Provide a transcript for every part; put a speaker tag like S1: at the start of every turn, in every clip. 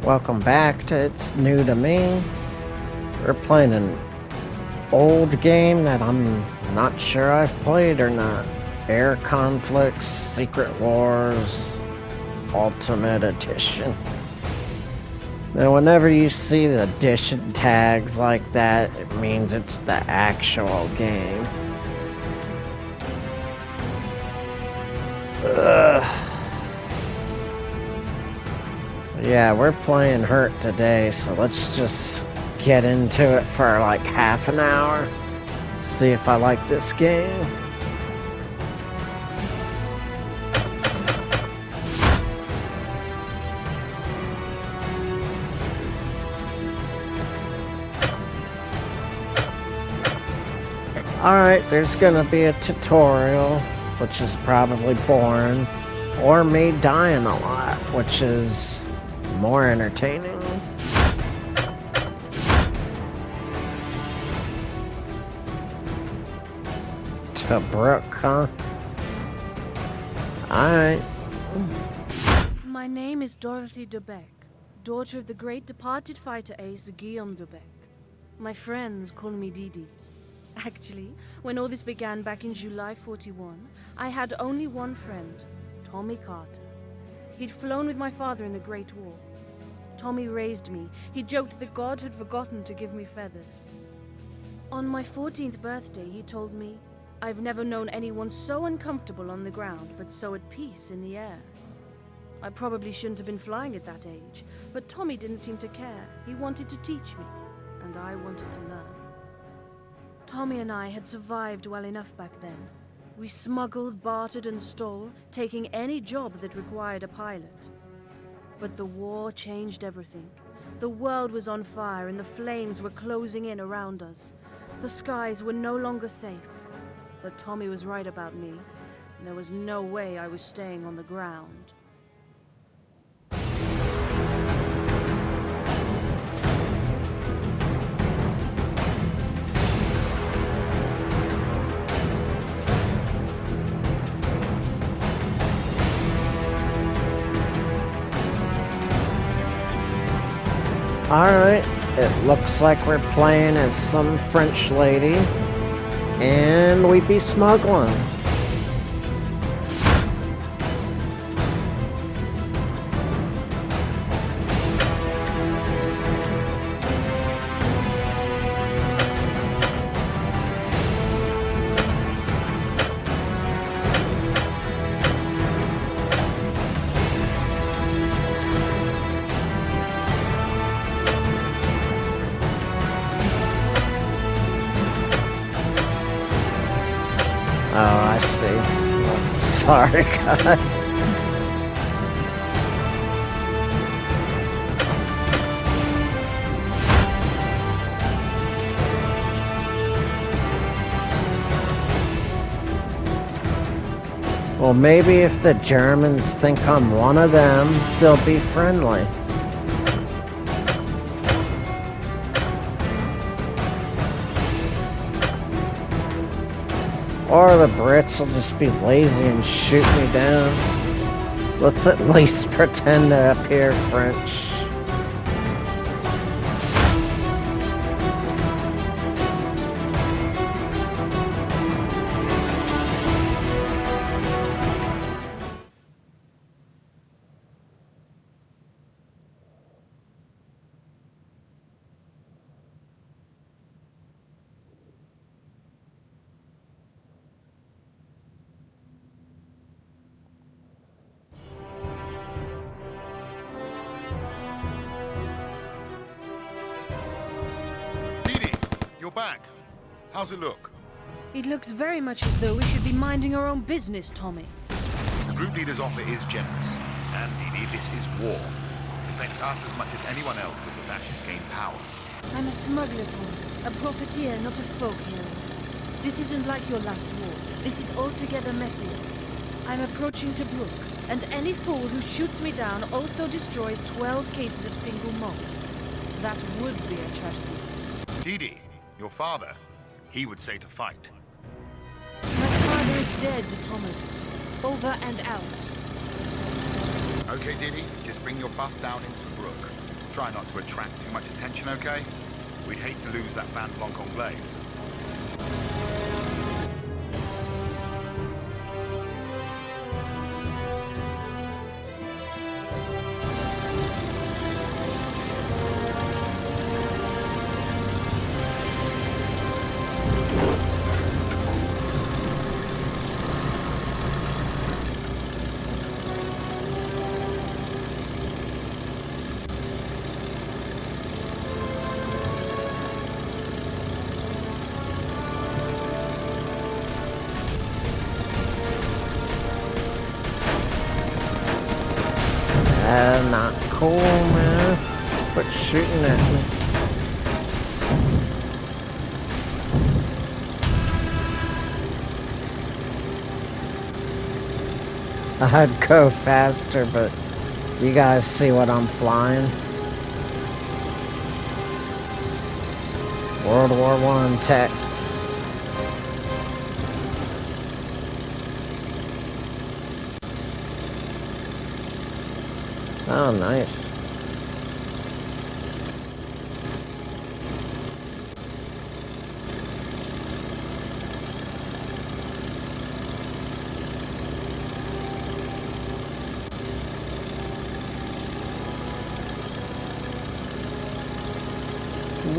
S1: Welcome back to It's New to Me. We're playing an old game that I'm not sure I've played or not. Air Conflicts Secret Wars Ultimate Edition. Now whenever you see the edition tags like that, it means it's the actual game. Yeah, we're playing Hurt today, so let's just get into it for like half an hour. See if I like this game. Alright, there's gonna be a tutorial, which is probably boring, or me dying a lot, which is more entertaining. Tobruk, huh? Alright.
S2: My name is Dorothy de Beck, daughter of the great departed fighter ace Guillaume de Beck. My friends call me Didi. Actually, when all this began back in July 41, I had only one friend, Tommy Carter. He'd flown with my father in the Great War. Tommy raised me. He joked that God had forgotten to give me feathers. On my 14th birthday, he told me, "I've never known anyone so uncomfortable on the ground, but so at peace in the air." I probably shouldn't have been flying at that age, but Tommy didn't seem to care. He wanted to teach me, and I wanted to learn. Tommy and I had survived well enough back then. We smuggled, bartered, and stole, taking any job that required a pilot. But the war changed everything. The world was on fire and the flames were closing in around us. The skies were no longer safe. But Tommy was right about me. There was no way I was staying on the ground.
S1: Alright, it looks like we're playing as some French lady, and we be smuggling. Oh, I see. Sorry, guys. Well, maybe if the Germans think I'm one of them, they'll be friendly. Or the Brits will just be lazy and shoot me down. Let's at least pretend to appear French.
S3: You're back. How's it look?
S2: It looks very much as though we should be minding our own business, Tommy.
S3: The group leader's offer is generous. And, Didi, this is war. It affects us as much as anyone else as the fascists gain power.
S2: I'm a smuggler, Tommy. A profiteer, not a folk hero. This isn't like your last war. This is altogether messier. I'm approaching Tobruk, and any fool who shoots me down also destroys 12 cases of single malt. That would be a tragedy.
S3: Didi, your father, he would say to fight.
S2: My father is dead, Thomas. Over and out.
S3: Okay, Didi, just bring your bus down into the brook. Try not to attract too much attention, okay? We'd hate to lose that Van Blanc Anglaise.
S1: Not cool, man. Quit shooting at me. I'd go faster, but you guys see what I'm flying? World War I tech. Oh, nice.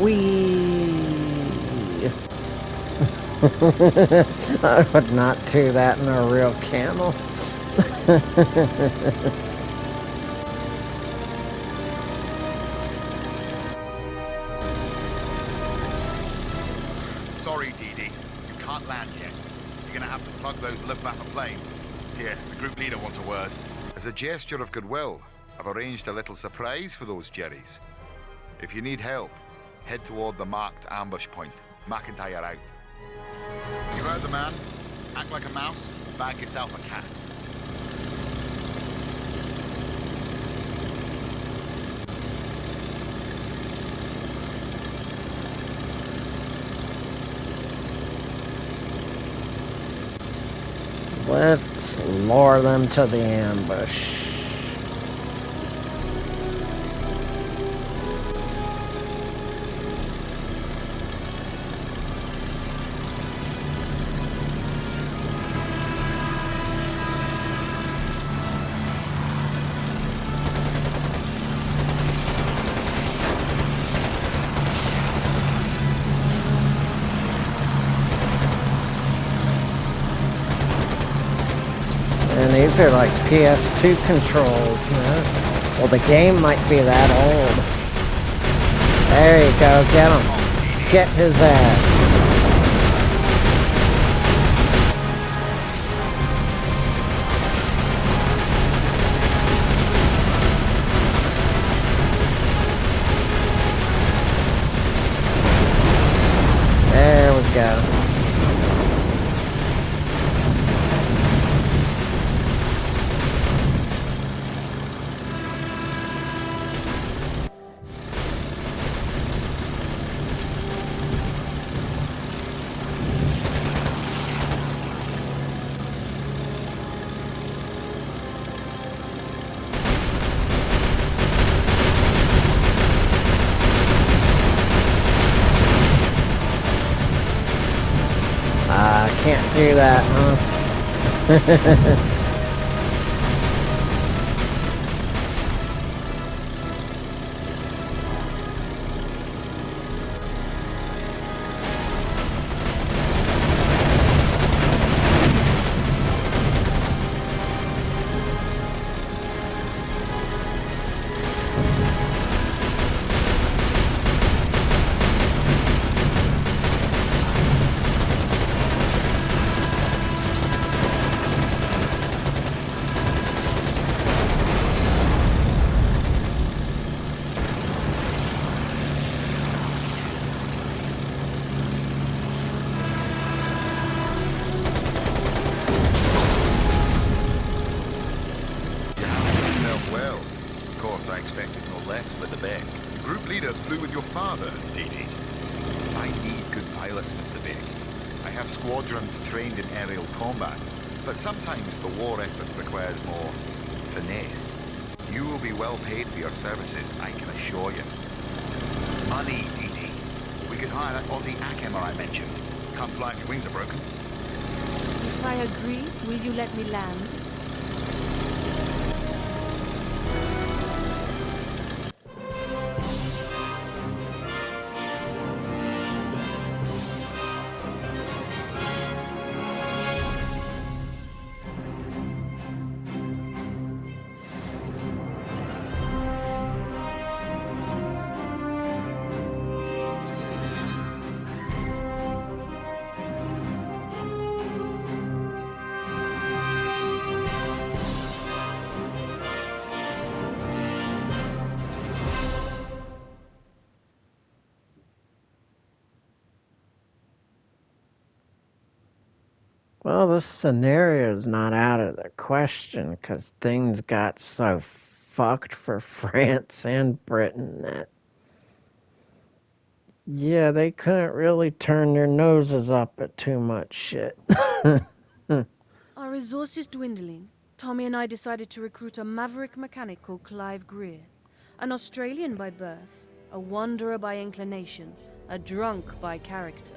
S1: Whee! I would not do that in a real camel.
S3: Sorry, Dee Dee. You can't land yet. You're gonna have to plug those Luftwaffe planes. Here, the group leader wants a word. As a gesture of goodwill, I've arranged a little surprise for those Jerrys. If you need help, head toward the marked ambush point. McIntyre out. You heard the man. Act like a mouse, bag yourself a cat.
S1: Let's lure them to the ambush. And these are like PS2 controls, man. Well, the game might be that old. There you go, get him. Get his ass. There we go. Can't do that, huh?
S3: Well, of course I expected no less with the Beck. The group leader flew with your father, Dee Dee. I need good pilots, Mr. Beck. I have squadrons trained in aerial combat, but sometimes the war effort requires more finesse. You will be well paid for your services, I can assure you. Money, Dee. We could hire that Aussie Akemmer I mentioned. Can't fly if your wings are broken.
S2: If I agree, will you let me land?
S1: Well, this scenario is not out of the question because things got so fucked for France and Britain that, yeah, they couldn't really turn their noses up at too much shit.
S2: Our resources dwindling. Tommy and I decided to recruit a maverick mechanic called Clive Greer. An Australian by birth, a wanderer by inclination, a drunk by character.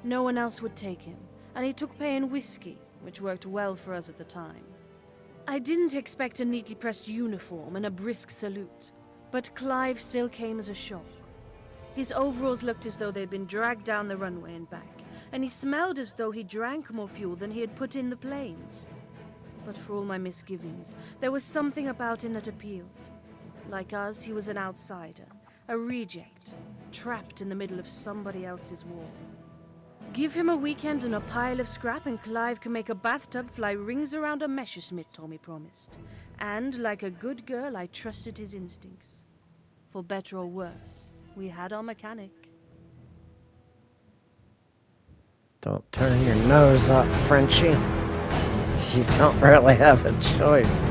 S2: No one else would take him, and he took pay in whiskey, which worked well for us at the time. I didn't expect a neatly pressed uniform and a brisk salute, but Clive still came as a shock. His overalls looked as though they'd been dragged down the runway and back, and he smelled as though he drank more fuel than he had put in the planes. But for all my misgivings, there was something about him that appealed. Like us, he was an outsider, a reject, trapped in the middle of somebody else's war. Give him a weekend and a pile of scrap and Clive can make a bathtub fly rings around a Messerschmitt, Tommy promised. And, like a good girl, I trusted his instincts. For better or worse, we had our mechanic.
S1: Don't turn your nose up, Frenchie. You don't really have a choice.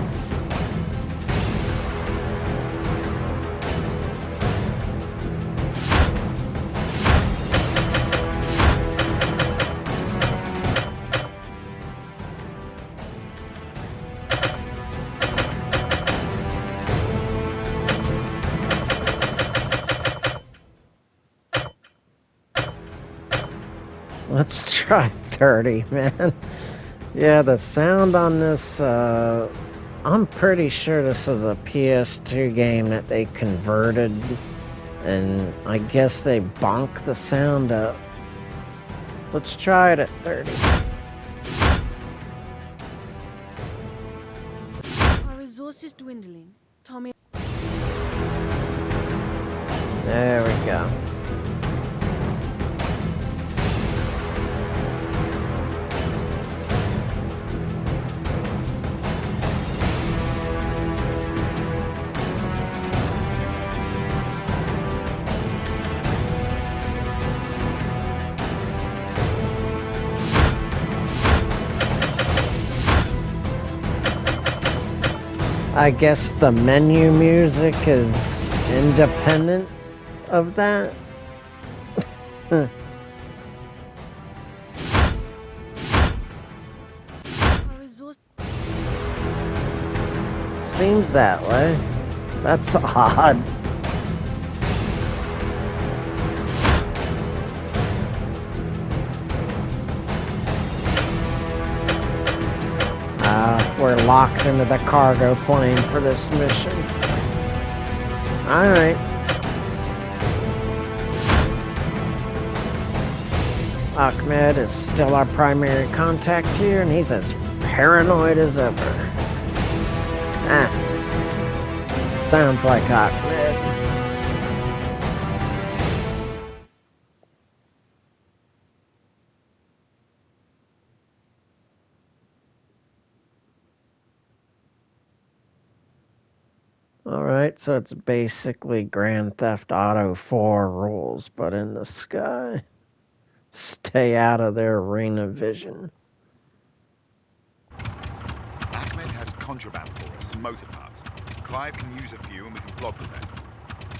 S1: Let's try 30, man. Yeah, the sound on this, I'm pretty sure this was a PS2 game that they converted, and I guess they bonked the sound up. Let's try it at 30.
S2: Our resources dwindling. Tommy...
S1: There we go. I guess the menu music is independent of that. Seems that way. That's odd. We're locked into the cargo plane for this mission. Alright. Ahmed is still our primary contact here, and he's as paranoid as ever. Sounds like Ahmed. Alright, so it's basically Grand Theft Auto 4 rules, but in the sky. Stay out of their arena vision.
S3: Ahmed has contraband for us, some motor parts. Clive can use a few and we can flog them there.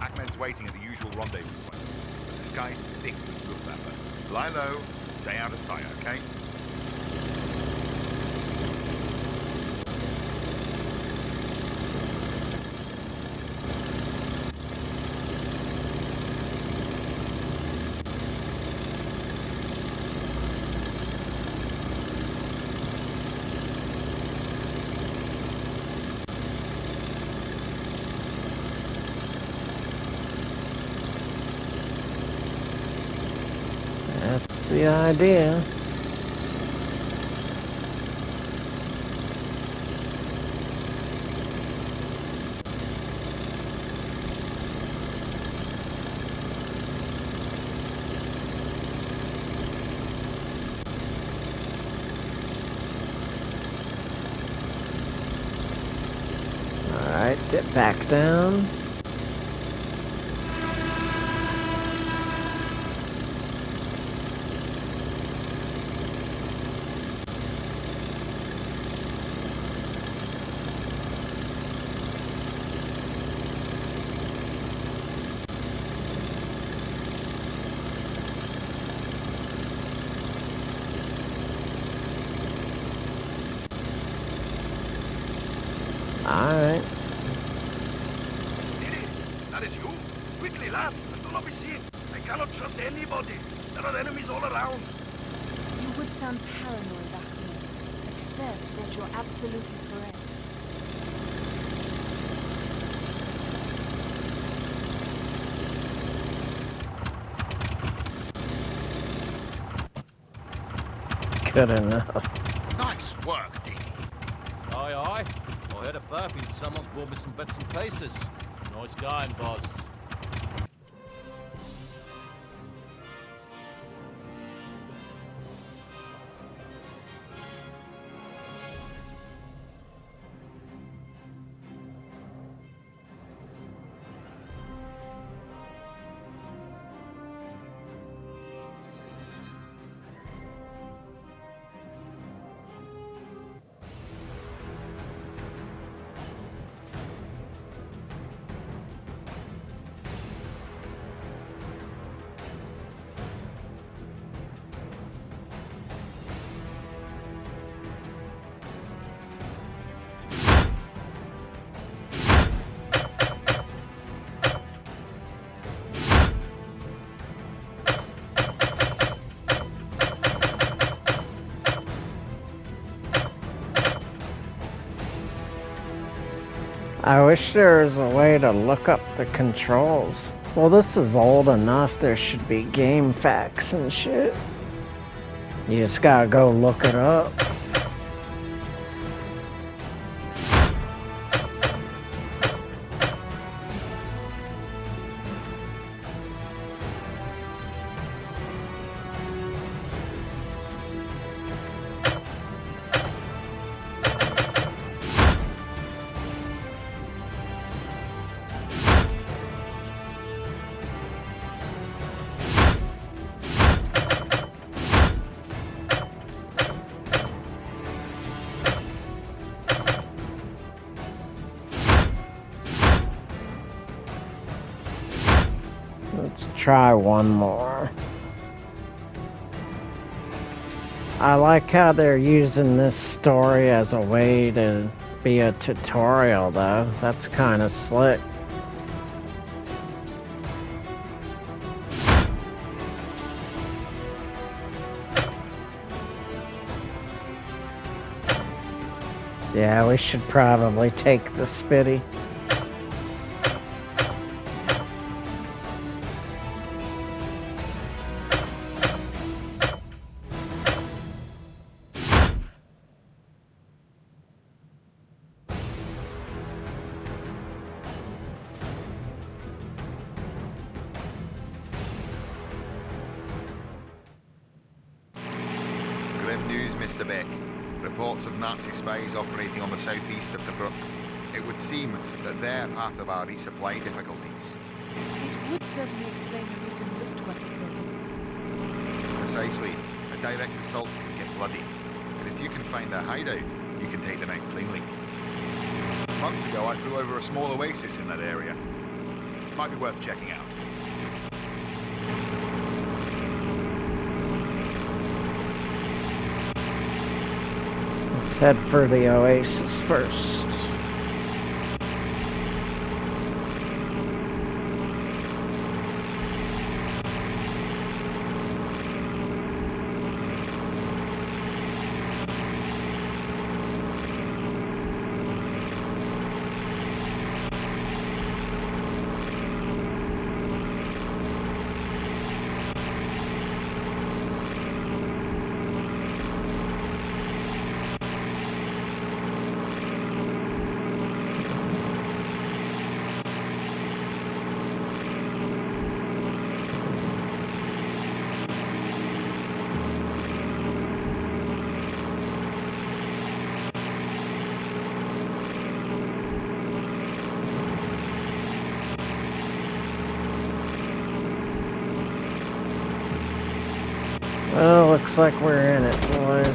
S3: Ahmed's waiting at the usual rendezvous point. But the sky's thick with Luftwaffe. Lie low, stay out of sight, okay?
S1: the idea. Alright, dip back down. Alright.
S4: That is you? Quickly, lad, and do not be seen. I cannot trust anybody. There are enemies all around.
S2: You would sound paranoid, Aquaman, except that you're absolutely correct.
S1: Good enough.
S3: Nice work, Dee.
S5: Aye, aye. I heard a furphy that someone's brought me some bits and pieces. Nice going, boss.
S1: I wish there was a way to look up the controls. Well, this is old enough, there should be game facts and shit. You just gotta go look it up. Let's try one more. I like how they're using this story as a way to be a tutorial, though. That's kind of slick. Yeah, we should probably take the Spitty.
S3: Grim news, Mr. Beck. Reports of Nazi spies operating on the southeast of the brook. It would seem that they're part of our resupply difficulties.
S2: It would certainly explain the recent Luftwaffe presence.
S3: Precisely. A direct assault could get bloody. And if you can find their hideout, you can take them out cleanly. Months ago, I flew over a small oasis in that area. Might be worth checking out.
S1: Let's head for the oasis first. Well, looks like we're in it, boys.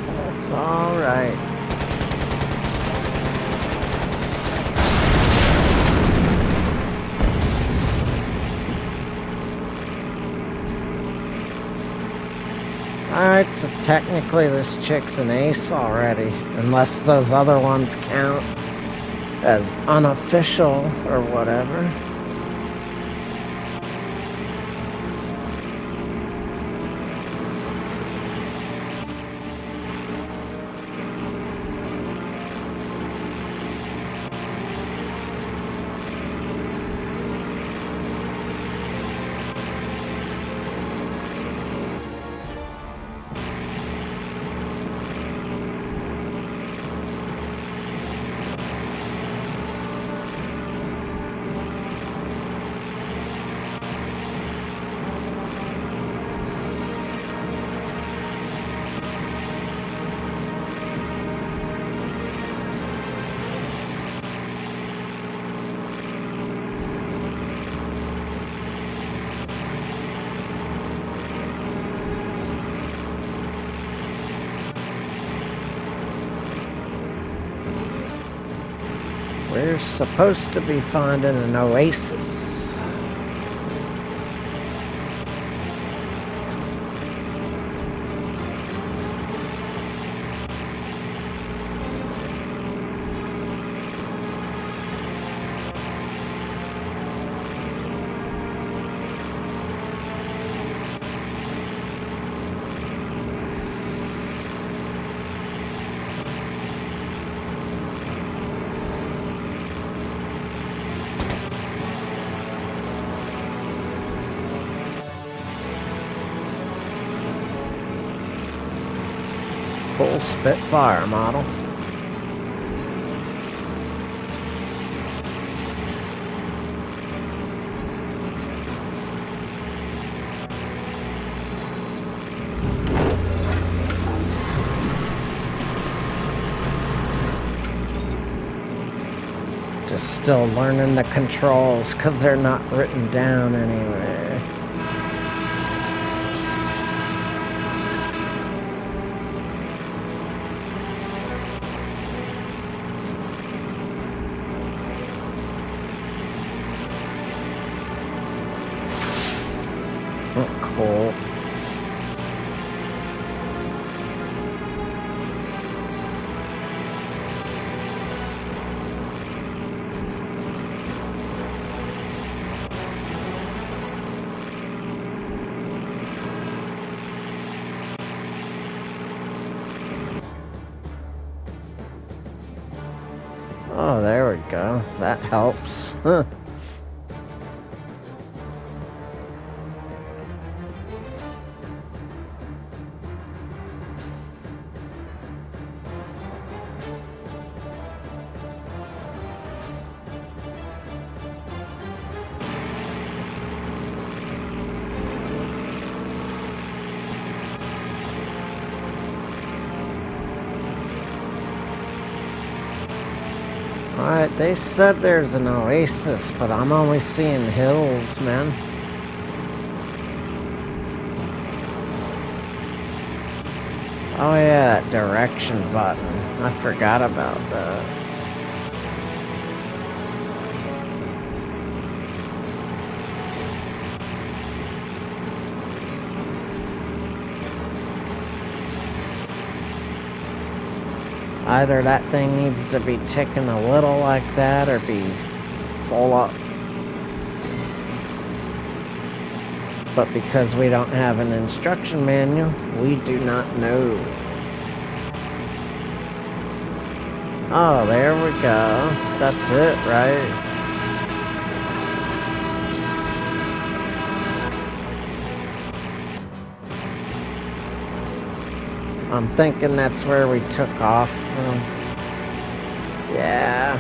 S1: That's all right. Alright, so technically this chick's an ace already, unless those other ones count as unofficial or whatever. We're supposed to be finding an oasis. Full Spitfire model. Just still learning the controls because they're not written down anywhere. Cool. Oh, there we go. That helps. Huh. Alright, they said there's an oasis, but I'm only seeing hills, man. Oh yeah, that direction button. I forgot about that. Either that thing needs to be ticking a little like that or be full up. But because we don't have an instruction manual, we do not know. Oh, there we go. That's it, right? I'm thinking that's where we took off from. Yeah.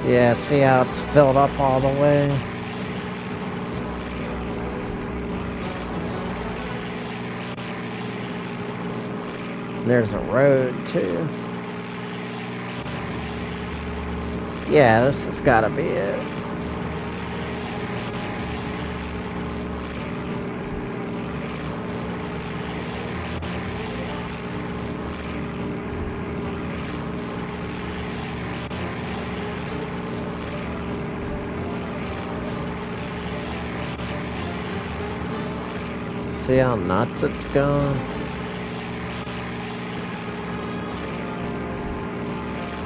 S1: Yeah, see how it's filled up all the way? There's a road too. Yeah, this has gotta be it. See how nuts it's going?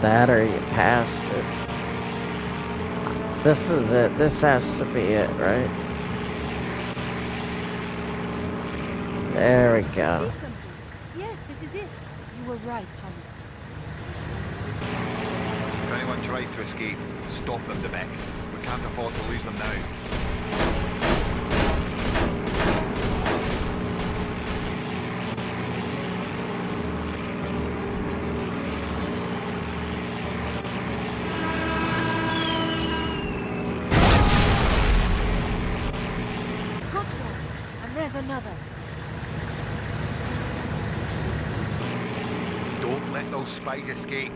S1: That or you passed it. This is it. This has to be it, right? There we go.
S2: See something? Yes, this is it. You were right, Tommy.
S3: If anyone tries to escape, stop them, Debec. We can't afford to lose them now.
S2: Got one, and there's another.
S3: Don't let those spies escape.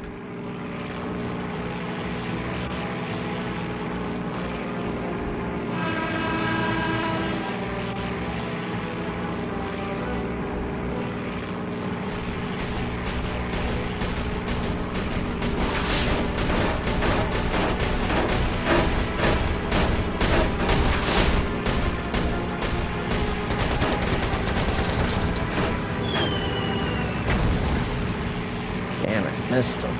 S1: Damn it, missed him.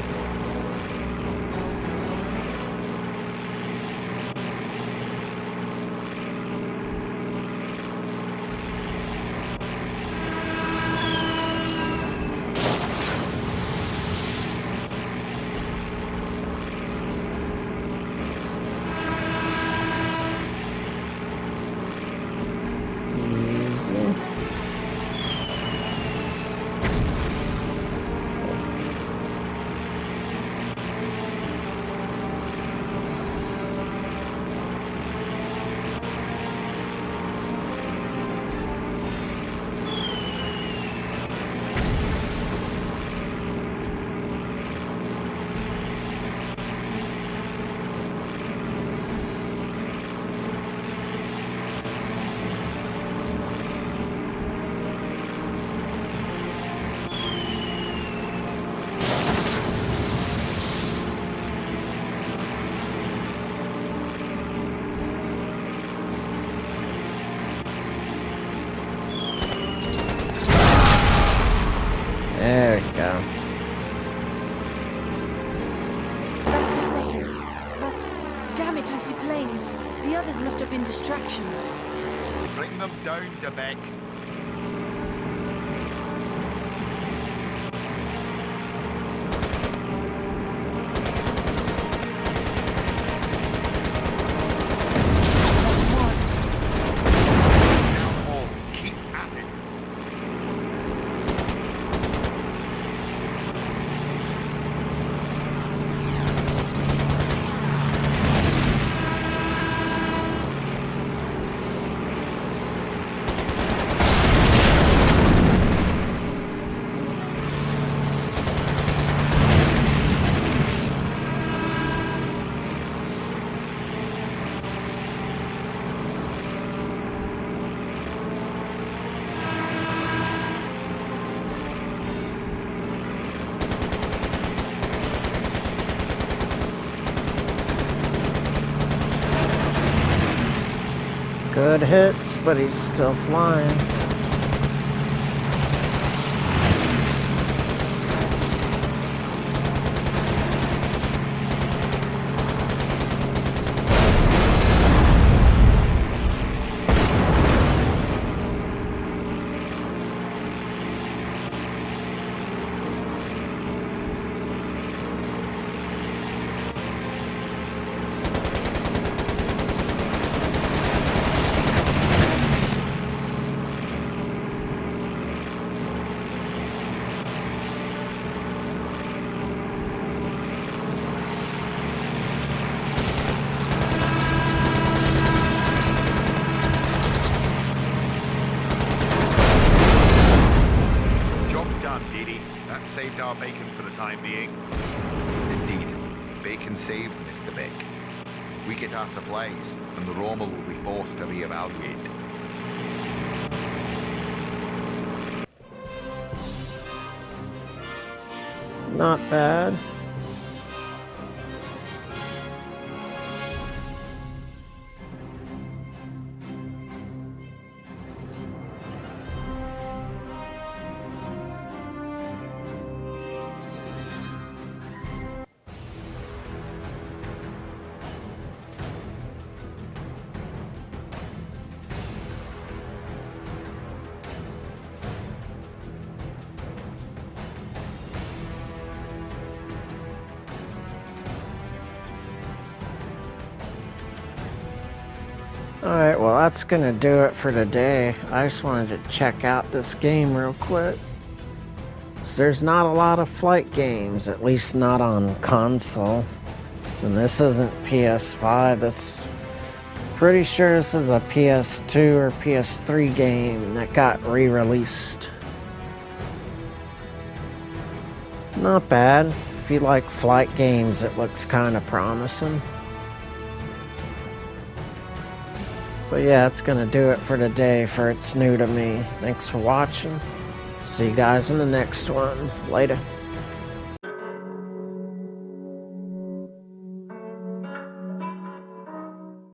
S1: Easy. There we go.
S2: That's the second. But, damn it, I see planes. The others must have been distractions.
S3: Bring them down, Debec. Down all. Keep at it.
S1: Good hits, but he's still flying.
S3: our bacon for the time being. Indeed, bacon saved, Mr. Beck. We get our supplies, and the Rommel will be forced to reevaluate.
S1: Not bad. Alright, well that's gonna do it for today. I just wanted to check out this game real quick. There's not a lot of flight games, at least not on console. And this isn't PS5, this... Pretty sure this is a PS2 or PS3 game that got re-released. Not bad. If you like flight games, it looks kinda promising. But yeah, that's gonna do it for today for It's New to Me. Thanks for watching. See you guys in the next one. Later.